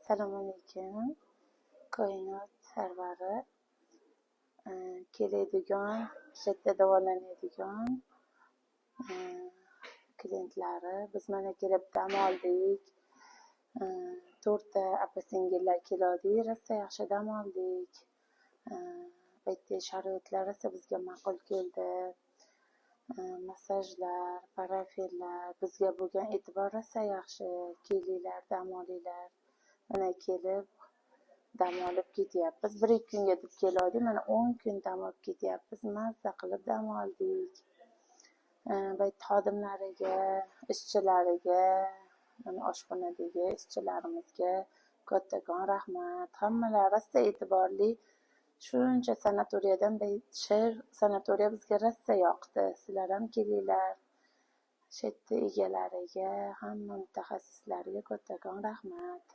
Assalomu alaykum. Koinot sarvari, keladigan, shu yerda davolanadigan klientlari. Biz mana kelib dam oldik. 4 opa-singillar keldik, rosa yaxshi dam oldik. Bu yerda sharoitlar rosa bizga ma'qul keldi. Massajlar, parafinlar, bizga bo'lgan e'tibor rosa yaxshi. Kelinglar, dam olinglar. Mana kelib dam olib ketyapmiz. 1-2 kunga deb keldik, mana 10 kun dam olib ketyapmiz. Mazza qilib dam oldik. Bu xodimlariga, ishchilariga, mana oshxonadagi ishchilarimizga kattakon rahmat. Hammalari rosa e'tiborli. Shuncha sanatoriyadan sanatoriya bizga rosa yoqdi. Sizlar ham kelinglar. Shu yerda egalariga, hamma mutaxassislarga kattakon rahmat.